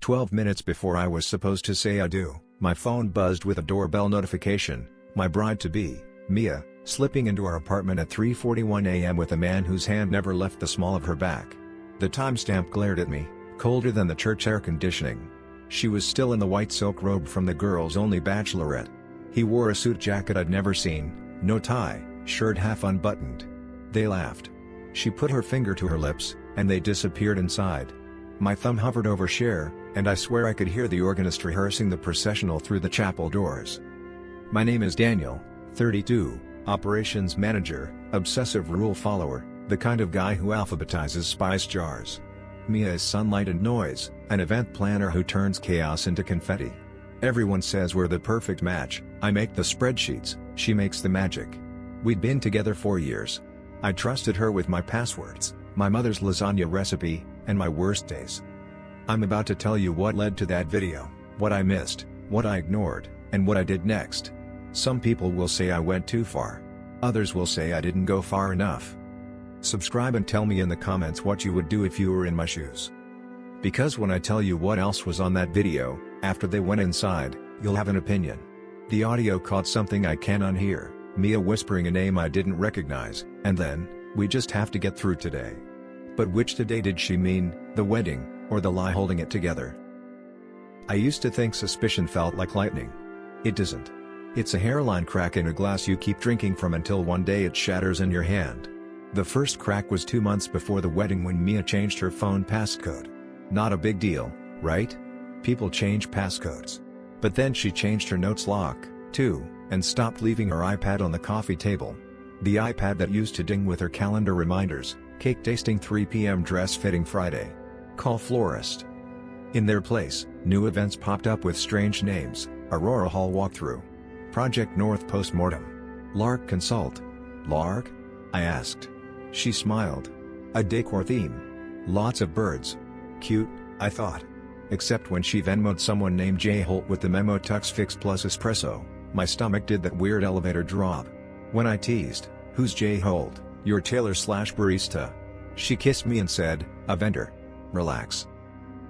12 minutes before I was supposed to say I do, my phone buzzed with a doorbell notification, my bride-to-be, Mia, slipping into our apartment at 3:41 a.m. with a man whose hand never left the small of her back. The timestamp glared at me, colder than the church air conditioning. She was still in the white silk robe from the girls' only bachelorette. He wore a suit jacket I'd never seen, no tie, shirt half unbuttoned. They laughed. She put her finger to her lips, and they disappeared inside. My thumb hovered over share, and I swear I could hear the organist rehearsing the processional through the chapel doors. My name is Daniel, 32, operations manager, obsessive rule follower, the kind of guy who alphabetizes spice jars. Mia is sunlight and noise, an event planner who turns chaos into confetti. Everyone says we're the perfect match. I make the spreadsheets, she makes the magic. We'd been together 4 years. I trusted her with my passwords, my mother's lasagna recipe, and my worst days. I'm about to tell you what led to that video, what I missed, what I ignored, and what I did next. Some people will say I went too far. Others will say I didn't go far enough. Subscribe and tell me in the comments what you would do if you were in my shoes. Because when I tell you what else was on that video, after they went inside, you'll have an opinion. The audio caught something I can't unhear, Mia whispering a name I didn't recognize, and then, we just have to get through today. But which today did she mean, the wedding, or the lie holding it together? I used to think suspicion felt like lightning. It doesn't. It's a hairline crack in a glass you keep drinking from until one day it shatters in your hand. The first crack was 2 months before the wedding when Mia changed her phone passcode. Not a big deal, right? People change passcodes. But then she changed her notes lock, too, and stopped leaving her iPad on the coffee table. The iPad that used to ding with her calendar reminders, cake tasting 3 p.m. dress fitting Friday. Call florist. In their place, new events popped up with strange names, Aurora Hall walkthrough. Project North postmortem. Lark consult. Lark? I asked. She smiled. A decor theme. Lots of birds. Cute, I thought. Except when she Venmo'd someone named Jay Holt with the memo Tux Fix plus espresso, my stomach did that weird elevator drop. When I teased, "Who's Jay Holt, your tailor/barista?" she kissed me and said, "A vendor. Relax."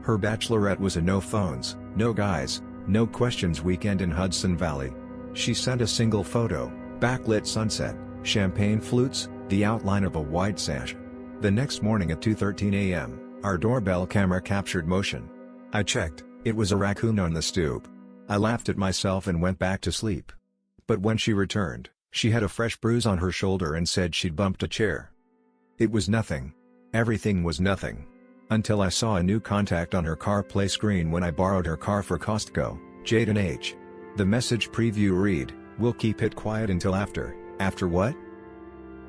Her bachelorette was a no phones, no guys, no questions weekend in Hudson Valley. She sent a single photo, backlit sunset, champagne flutes, the outline of a white sash. The next morning at 2:13 a.m., our doorbell camera captured motion. I checked, it was a raccoon on the stoop. I laughed at myself and went back to sleep. But when she returned, she had a fresh bruise on her shoulder and said she'd bumped a chair. It was nothing. Everything was nothing. Until I saw a new contact on her CarPlay screen when I borrowed her car for Costco, Jaden H. The message preview read, "We'll keep it quiet until after." After what?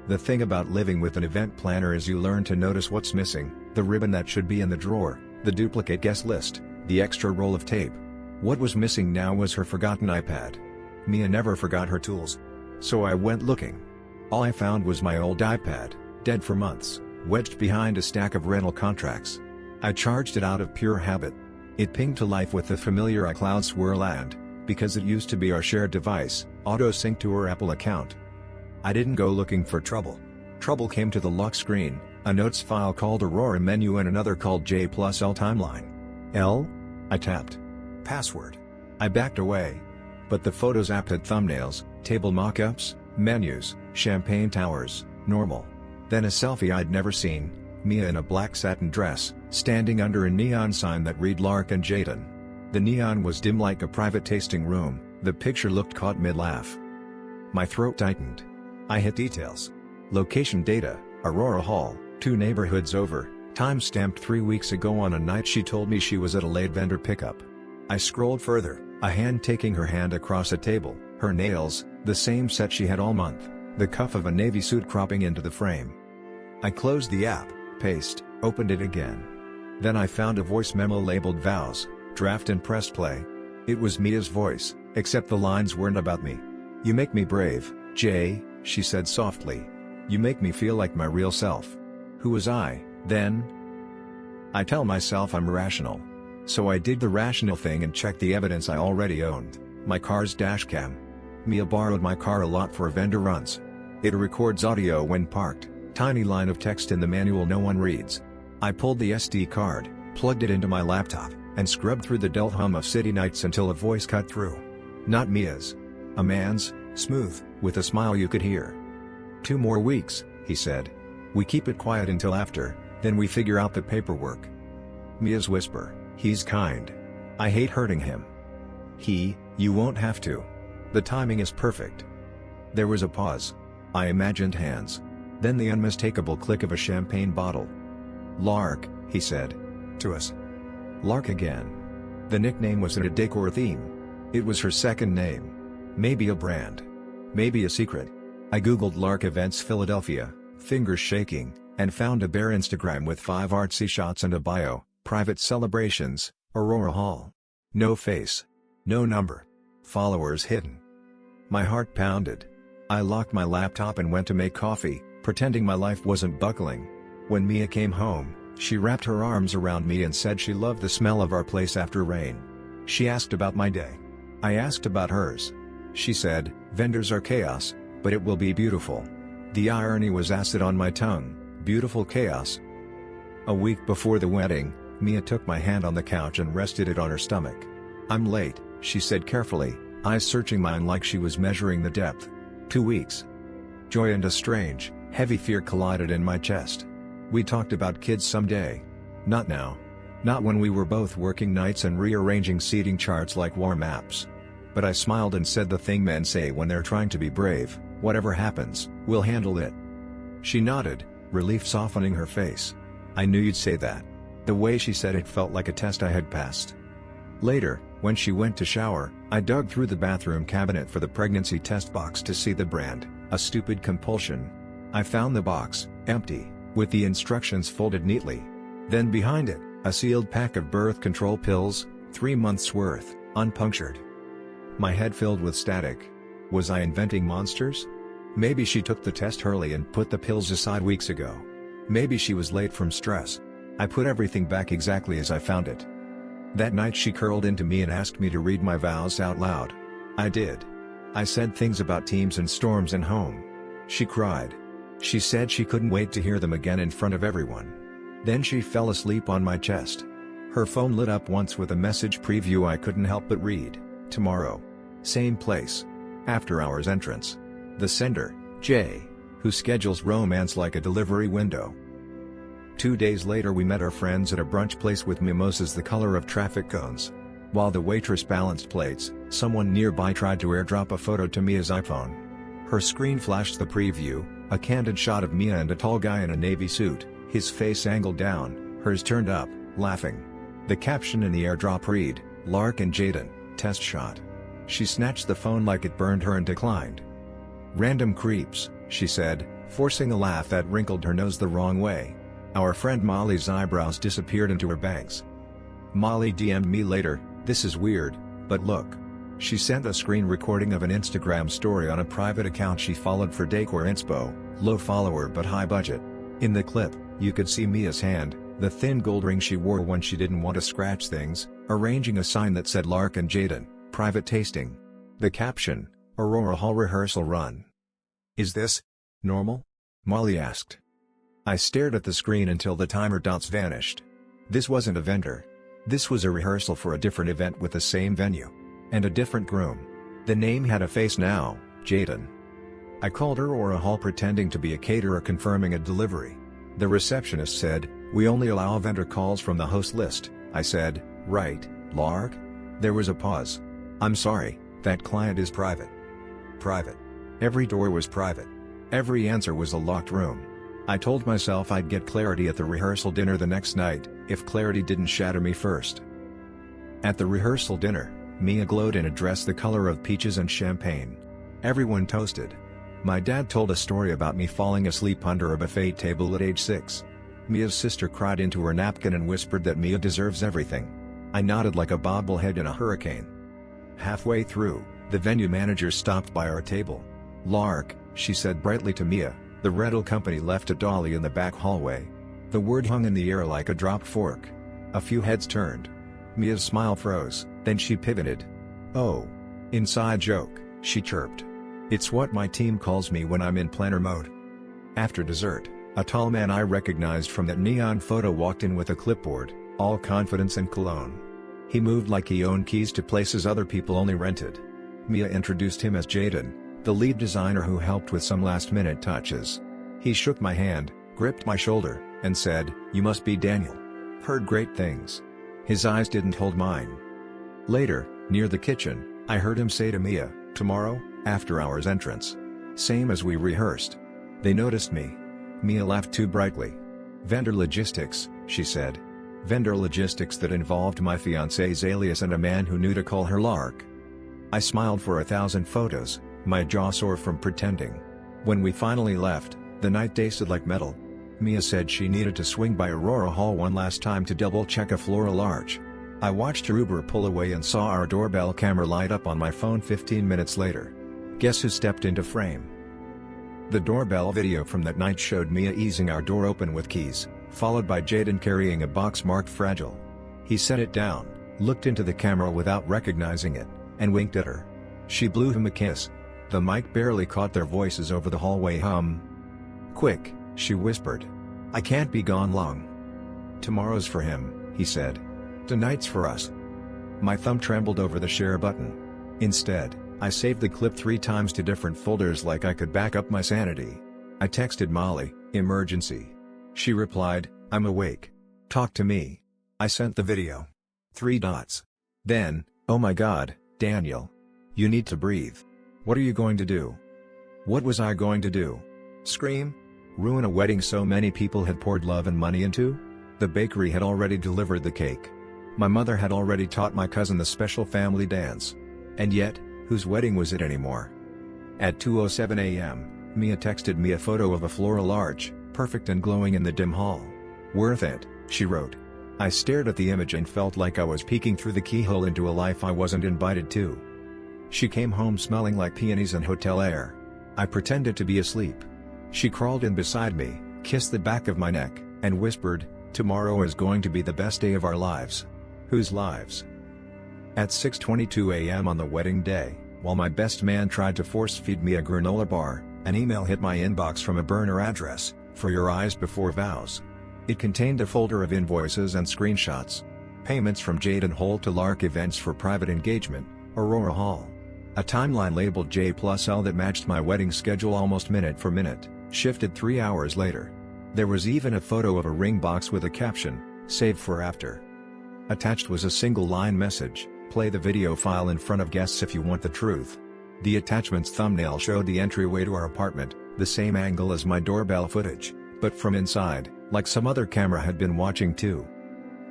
The thing about living with an event planner is you learn to notice what's missing, the ribbon that should be in the drawer, the duplicate guest list, the extra roll of tape. What was missing now was her forgotten iPad. Mia never forgot her tools. So I went looking. All I found was my old iPad, dead for months, wedged behind a stack of rental contracts. I charged it out of pure habit. It pinged to life with the familiar iCloud swirl and, because it used to be our shared device, auto-sync to her Apple account. I didn't go looking for trouble. Trouble came to the lock screen, a notes file called Aurora menu and another called J+L timeline. L? I tapped. Password. I backed away. But the Photos app had thumbnails, table mockups, menus, champagne towers, normal. Then a selfie I'd never seen, Mia in a black satin dress, standing under a neon sign that read Lark and Jaden. The neon was dim like a private tasting room, the picture looked caught mid-laugh. My throat tightened. I hit details. Location data, Aurora Hall, 2 neighborhoods over, time stamped 3 weeks ago on a night she told me she was at a late vendor pickup. I scrolled further, a hand taking her hand across a table, her nails, the same set she had all month, the cuff of a navy suit cropping into the frame. I closed the app, paste, opened it again. Then I found a voice memo labeled vows, draft and pressed play. It was Mia's voice, except the lines weren't about me. "You make me brave, Jay," she said softly. "You make me feel like my real self." Who was I, then? I tell myself I'm rational. So I did the rational thing and checked the evidence I already owned, my car's dashcam. Mia borrowed my car a lot for vendor runs. It records audio when parked, tiny line of text in the manual no one reads. I pulled the SD card, plugged it into my laptop, and scrubbed through the dull hum of city nights until a voice cut through. Not Mia's. A man's, smooth, with a smile you could hear. 2 more weeks, he said. We keep it quiet until after, then we figure out the paperwork. Mia's whisper, he's kind. I hate hurting him. You won't have to. The timing is perfect. There was a pause. I imagined hands. Then the unmistakable click of a champagne bottle. Lark, he said. To us. Lark again. The nickname was in a decor theme. It was her second name. Maybe a brand. Maybe a secret. I googled Lark Events Philadelphia, fingers shaking, and found a bare Instagram with 5 artsy shots and a bio, private celebrations, Aurora Hall. No face. No number. Followers hidden. My heart pounded. I locked my laptop and went to make coffee, pretending my life wasn't buckling. When Mia came home, she wrapped her arms around me and said she loved the smell of our place after rain. She asked about my day. I asked about hers. She said, vendors are chaos, but it will be beautiful. The irony was acid on my tongue, beautiful chaos. A week before the wedding, Mia took my hand on the couch and rested it on her stomach. I'm late, she said carefully, eyes searching mine like she was measuring the depth. 2 weeks. Joy and a strange, heavy fear collided in my chest. We talked about kids someday. Not now. Not when we were both working nights and rearranging seating charts like war maps. But I smiled and said the thing men say when they're trying to be brave, whatever happens, we'll handle it. She nodded, relief softening her face. I knew you'd say that. The way she said it felt like a test I had passed. Later, when she went to shower, I dug through the bathroom cabinet for the pregnancy test box to see the brand, a stupid compulsion. I found the box, empty, with the instructions folded neatly. Then behind it, a sealed pack of birth control pills, 3 months worth, unpunctured. My head filled with static. Was I inventing monsters? Maybe she took the test early and put the pills aside weeks ago. Maybe she was late from stress. I put everything back exactly as I found it. That night she curled into me and asked me to read my vows out loud. I did. I said things about teams and storms and home. She cried. She said she couldn't wait to hear them again in front of everyone. Then she fell asleep on my chest. Her phone lit up once with a message preview I couldn't help but read. Tomorrow. Same place. After hours entrance. The sender, Jay, who schedules romance like a delivery window. 2 days later we met our friends at a brunch place with mimosas the color of traffic cones. While the waitress balanced plates, someone nearby tried to airdrop a photo to Mia's iPhone. Her screen flashed the preview, a candid shot of Mia and a tall guy in a navy suit, his face angled down, hers turned up, laughing. The caption in the airdrop read, Lark and Jaden, test shot. She snatched the phone like it burned her and declined. Random creeps, she said, forcing a laugh that wrinkled her nose the wrong way. Our friend Molly's eyebrows disappeared into her bangs. Molly DM'd me later, this is weird, but look. She sent a screen recording of an Instagram story on a private account she followed for decor inspo, low follower but high budget. In the clip, you could see Mia's hand, the thin gold ring she wore when she didn't want to scratch things, arranging a sign that said Lark and Jaden, private tasting. The caption, Aurora Hall rehearsal run. Is this normal? Molly asked. I stared at the screen until the timer dots vanished. This wasn't a vendor. This was a rehearsal for a different event with the same venue. And a different groom. The name had a face now, Jaden. I called Aurora Hall pretending to be a caterer confirming a delivery. The receptionist said, we only allow vendor calls from the host list. I said, right, Lark? There was a pause. I'm sorry, that client is private. Private. Every door was private. Every answer was a locked room. I told myself I'd get clarity at the rehearsal dinner the next night, if clarity didn't shatter me first. At the rehearsal dinner, Mia glowed in a dress the color of peaches and champagne. Everyone toasted. My dad told a story about me falling asleep under a buffet table at age 6. Mia's sister cried into her napkin and whispered that Mia deserves everything. I nodded like a bobblehead in a hurricane. Halfway through, the venue manager stopped by our table. Lark, she said brightly to Mia. The rental company left a dolly in the back hallway. The word hung in the air like a dropped fork. A few heads turned. Mia's smile froze, then she pivoted. Oh. Inside joke, she chirped. It's what my team calls me when I'm in planner mode. After dessert, a tall man I recognized from that neon photo walked in with a clipboard, all confidence and cologne. He moved like he owned keys to places other people only rented. Mia introduced him as Jaden, the lead designer who helped with some last-minute touches. He shook my hand, gripped my shoulder, and said, "You must be Daniel. Heard great things." His eyes didn't hold mine. Later, near the kitchen, I heard him say to Mia, "Tomorrow, after hours entrance." Same as we rehearsed. They noticed me. Mia laughed too brightly. "Vendor logistics," she said. Vendor logistics that involved my fiancée's alias and a man who knew to call her Lark. I smiled for 1,000 photos, my jaw sore from pretending. When we finally left, the night tasted like metal. Mia said she needed to swing by Aurora Hall one last time to double-check a floral arch. I watched her Uber pull away and saw our doorbell camera light up on my phone 15 minutes later. Guess who stepped into frame? The doorbell video from that night showed Mia easing our door open with keys, followed by Jaden carrying a box marked fragile. He set it down, looked into the camera without recognizing it, and winked at her. She blew him a kiss. The mic barely caught their voices over the hallway hum. "Quick," she whispered. "I can't be gone long." "Tomorrow's for him," he said. "Tonight's for us." My thumb trembled over the share button. Instead, I saved the clip 3 times to different folders like I could back up my sanity. I texted Molly, "Emergency." She replied, "I'm awake. Talk to me." I sent the video. 3 dots. Then, "Oh my God, Daniel. You need to breathe. What are you going to do?" What was I going to do? Scream? Ruin a wedding so many people had poured love and money into? The bakery had already delivered the cake. My mother had already taught my cousin the special family dance. And yet, whose wedding was it anymore? At 2:07 a.m., Mia texted me a photo of a floral arch, perfect and glowing in the dim hall. "Worth it," she wrote. I stared at the image and felt like I was peeking through the keyhole into a life I wasn't invited to. She came home smelling like peonies and hotel air. I pretended to be asleep. She crawled in beside me, kissed the back of my neck, and whispered, "Tomorrow is going to be the best day of our lives." Whose lives? At 6:22 a.m. on the wedding day, while my best man tried to force-feed me a granola bar, an email hit my inbox from a burner address, "For your eyes before vows." It contained a folder of invoices and screenshots. Payments from Jaden Holt to Lark events for private engagement, Aurora Hall. A timeline labeled J+L that matched my wedding schedule almost minute for minute, shifted 3 hours later. There was even a photo of a ring box with a caption, "Save for after." Attached was a single-line message, "Play the video file in front of guests if you want the truth." The attachment's thumbnail showed the entryway to our apartment, the same angle as my doorbell footage, but from inside, like some other camera had been watching too.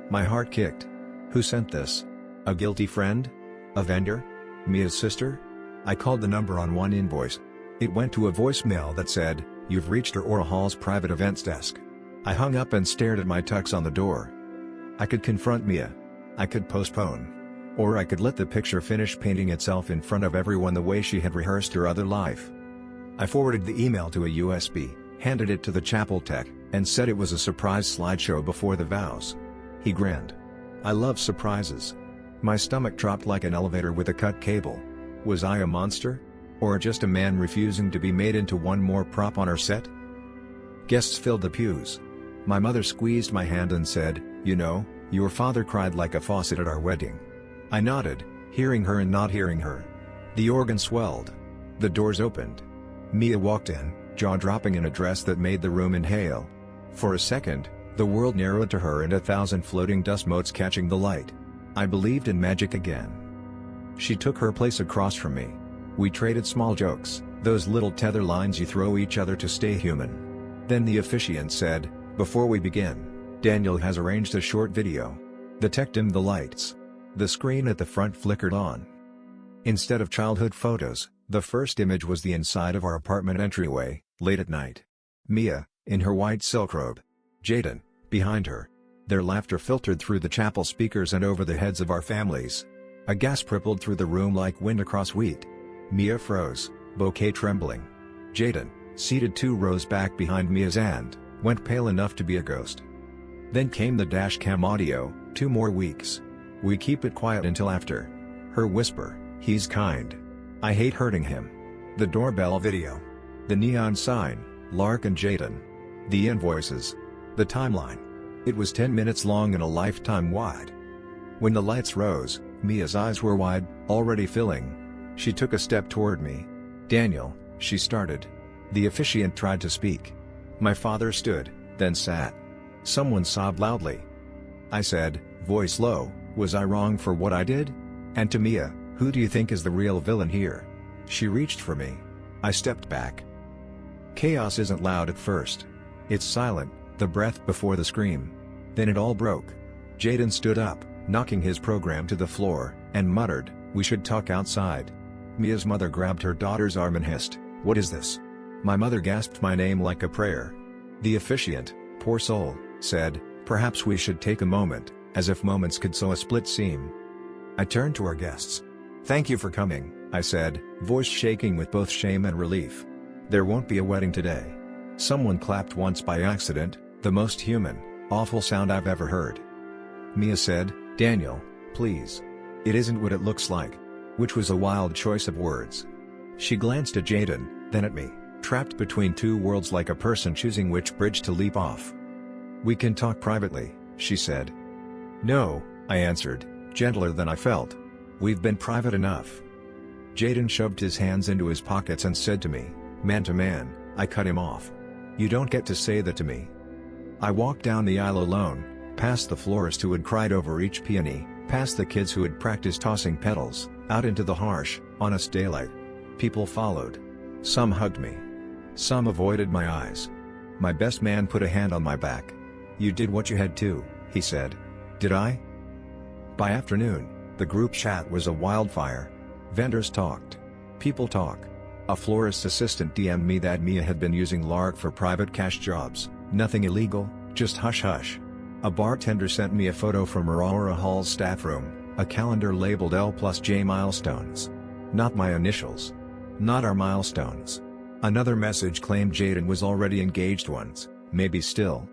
My heart kicked. Who sent this? A guilty friend? A vendor? Mia's sister? I called the number on one invoice. It went to a voicemail that said, "You've reached Aurora Hall's private events desk." I hung up and stared at my tux on the door. I could confront Mia. I could postpone. Or I could let the picture finish painting itself in front of everyone the way she had rehearsed her other life. I forwarded the email to a USB, handed it to the chapel tech, and said it was a surprise slideshow before the vows. He grinned. I love surprises. My stomach dropped like an elevator with a cut cable. Was I a monster? Or just a man refusing to be made into one more prop on our set? Guests filled the pews. My mother squeezed my hand and said, "You know, your father cried like a faucet at our wedding." I nodded, hearing her and not hearing her. The organ swelled. The doors opened. Mia walked in, jaw-dropping in a dress that made the room inhale. For a second, the world narrowed to her and 1,000 floating dust motes catching the light. I believed in magic again. She took her place across from me. We traded small jokes, those little tether lines you throw each other to stay human. Then the officiant said, "Before we begin, Daniel has arranged a short video." The tech dimmed the lights. The screen at the front flickered on. Instead of childhood photos, the first image was the inside of our apartment entryway, late at night. Mia, in her white silk robe. Jaden, behind her. Their laughter filtered through the chapel speakers and over the heads of our families. A gasp rippled through the room like wind across wheat. Mia froze, bouquet trembling. Jaden, seated 2 rows back behind Mia's and, went pale enough to be a ghost. Then came the dashcam audio, 2 more weeks. We keep it quiet until after. Her whisper, "He's kind. I hate hurting him." The doorbell video. The neon sign, Lark and Jaden. The invoices. The timeline. It was 10 minutes long and a lifetime wide. When the lights rose, Mia's eyes were wide, already filling. She took a step toward me. "Daniel," she started. The officiant tried to speak. My father stood, then sat. Someone sobbed loudly. I said, voice low, "Was I wrong for what I did?" And to Mia, "Who do you think is the real villain here?" She reached for me. I stepped back. Chaos isn't loud at first. It's silent, the breath before the scream. Then it all broke. Jaden stood up, knocking his program to the floor, and muttered, "We should talk outside." Mia's mother grabbed her daughter's arm and hissed, "What is this?" My mother gasped my name like a prayer. The officiant, poor soul, said, "Perhaps we should take a moment," as if moments could sew a split seam. I turned to our guests. "Thank you for coming," I said, voice shaking with both shame and relief. "There won't be a wedding today." Someone clapped once by accident, the most human, awful sound I've ever heard. Mia said, "Daniel, please. It isn't what it looks like." Which was a wild choice of words. She glanced at Jaden, then at me, trapped between two worlds like a person choosing which bridge to leap off. "We can talk privately," she said. "No," I answered, gentler than I felt. "We've been private enough." Jaden shoved his hands into his pockets and said to me, man to man, I cut him off. "You don't get to say that to me." I walked down the aisle alone, past the florist who had cried over each peony, past the kids who had practiced tossing petals, out into the harsh, honest daylight. People followed. Some hugged me. Some avoided my eyes. My best man put a hand on my back. "You did what you had to," he said. Did I? By afternoon, the group chat was a wildfire. Vendors talked. People talk. A florist's assistant DM'd me that Mia had been using Lark for private cash jobs, nothing illegal, just hush-hush. A bartender sent me a photo from Aurora Hall's staff room, a calendar labeled L+J milestones. Not my initials. Not our milestones. Another message claimed Jaden was already engaged once, maybe still.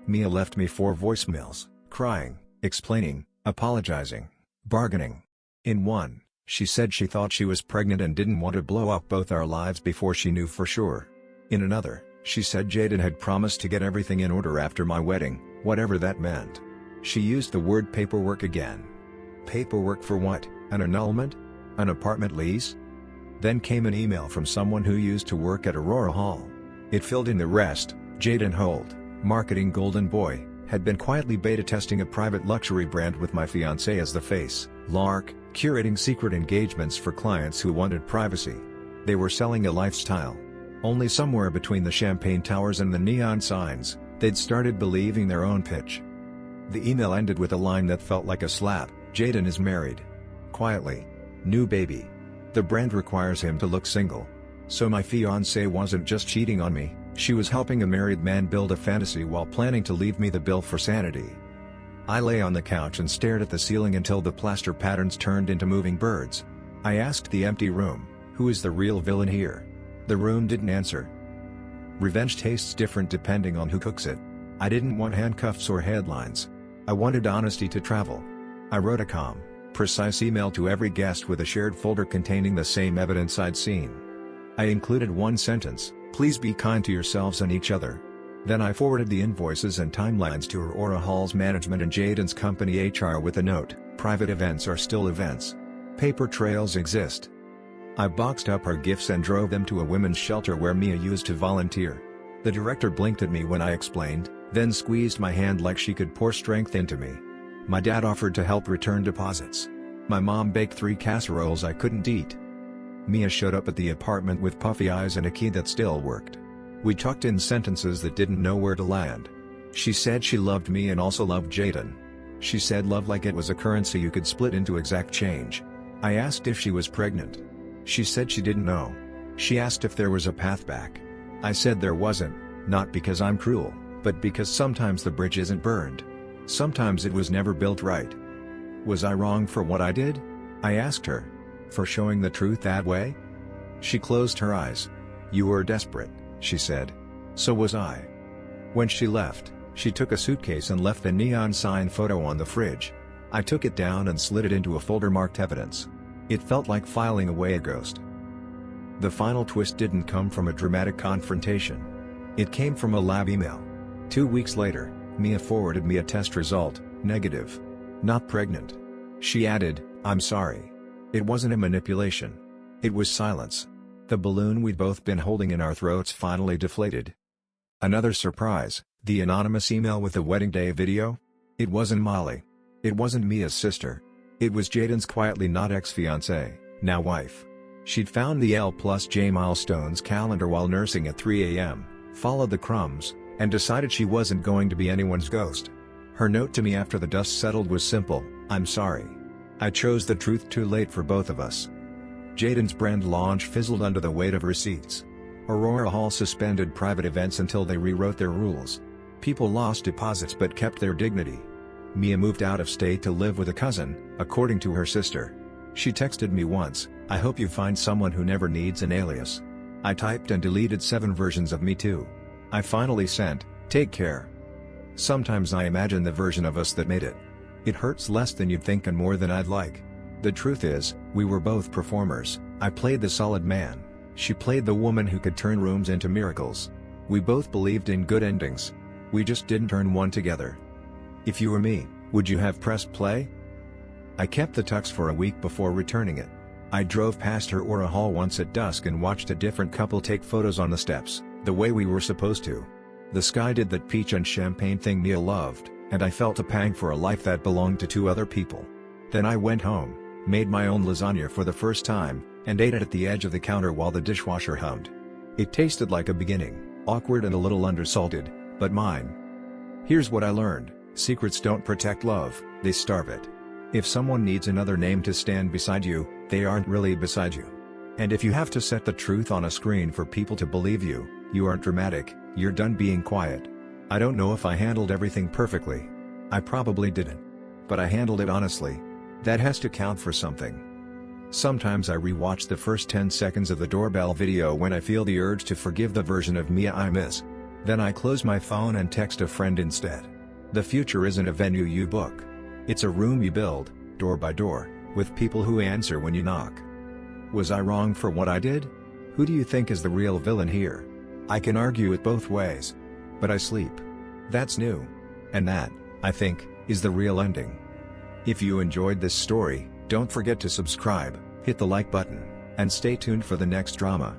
Mia left me 4 voicemails, crying, explaining, apologizing, bargaining. In one, she said she thought she was pregnant and didn't want to blow up both our lives before she knew for sure. In another, she said Jaden had promised to get everything in order after my wedding, whatever that meant. She used the word paperwork again. Paperwork for what? An annulment? An apartment lease? Then came an email from someone who used to work at Aurora Hall. It filled in the rest. Jaden Holt, marketing golden boy, had been quietly beta testing a private luxury brand with my fiancée as the face, Lark, curating secret engagements for clients who wanted privacy. They were selling a lifestyle. Only somewhere between the champagne towers and the neon signs, they'd started believing their own pitch. The email ended with a line that felt like a slap, "Jaden is married. Quietly. New baby. The brand requires him to look single." So my fiancée wasn't just cheating on me, she was helping a married man build a fantasy while planning to leave me the bill for sanity. I lay on the couch and stared at the ceiling until the plaster patterns turned into moving birds. I asked the empty room, who is the real villain here? The room didn't answer. Revenge tastes different depending on who cooks it. I didn't want handcuffs or headlines. I wanted honesty to travel. I wrote a calm, precise email to every guest with a shared folder containing the same evidence I'd seen. I included one sentence, "Please be kind to yourselves and each other." Then I forwarded the invoices and timelines to Aurora Hall's management and Jaden's company HR with a note, "Private events are still events. Paper trails exist." I boxed up our gifts and drove them to a women's shelter where Mia used to volunteer. The director blinked at me when I explained, then squeezed my hand like she could pour strength into me. My dad offered to help return deposits. My mom baked 3 casseroles I couldn't eat. Mia showed up at the apartment with puffy eyes and a key that still worked. We tucked in sentences that didn't know where to land. She said she loved me and also loved Jaden. She said love like it was a currency you could split into exact change. I asked if she was pregnant. She said she didn't know. She asked if there was a path back. I said there wasn't, not because I'm cruel, but because sometimes the bridge isn't burned. Sometimes it was never built right. Was I wrong for what I did? I asked her. For showing the truth that way? She closed her eyes. "You were desperate," she said. "So was I." When she left, she took a suitcase and left the neon sign photo on the fridge. I took it down and slid it into a folder marked evidence. It felt like filing away a ghost. The final twist didn't come from a dramatic confrontation. It came from a lab email. 2 weeks later, Mia forwarded me a test result, negative. not pregnant. She added, "I'm sorry. It wasn't a manipulation. It was silence." The balloon we'd both been holding in our throats finally deflated. Another surprise, the anonymous email with the wedding day video? It wasn't Molly. It wasn't Mia's sister. It was Jaden's quietly not ex-fiancée, now wife. She'd found the L+J milestones calendar while nursing at 3 a.m., followed the crumbs, and decided she wasn't going to be anyone's ghost. Her note to me after the dust settled was simple: "I'm sorry. I chose the truth too late for both of us." Jaden's brand launch fizzled under the weight of receipts. Aurora Hall suspended private events until they rewrote their rules. People lost deposits but kept their dignity. Mia moved out of state to live with a cousin, according to her sister. She texted me once, "I hope you find someone who never needs an alias." I typed and deleted 7 versions of me too. I finally sent, "Take care." Sometimes I imagine the version of us that made it. It hurts less than you'd think and more than I'd like. The truth is, we were both performers. I played the solid man. She played the woman who could turn rooms into miracles. We both believed in good endings. We just didn't turn one together. If you were me, would you have pressed play? I kept the tux for a week before returning it. I drove past her Aurora Hall once at dusk and watched a different couple take photos on the steps, the way we were supposed to. The sky did that peach and champagne thing Mia loved, and I felt a pang for a life that belonged to 2 other people. Then I went home, made my own lasagna for the first time, and ate it at the edge of the counter while the dishwasher hummed. It tasted like a beginning, awkward and a little undersalted, but mine. Here's what I learned: secrets don't protect love, they starve it. If someone needs another name to stand beside you, they aren't really beside you. And if you have to set the truth on a screen for people to believe you, you aren't dramatic, you're done being quiet. I don't know if I handled everything perfectly. I probably didn't. But I handled it honestly. That has to count for something. Sometimes I rewatch the first 10 seconds of the doorbell video when I feel the urge to forgive the version of Mia I miss. Then I close my phone and text a friend instead. The future isn't a venue you book. It's a room you build, door by door, with people who answer when you knock. Was I wrong for what I did? Who do you think is the real villain here? I can argue it both ways. But I sleep. That's new. And that, I think, is the real ending. If you enjoyed this story, don't forget to subscribe, hit the like button, and stay tuned for the next drama.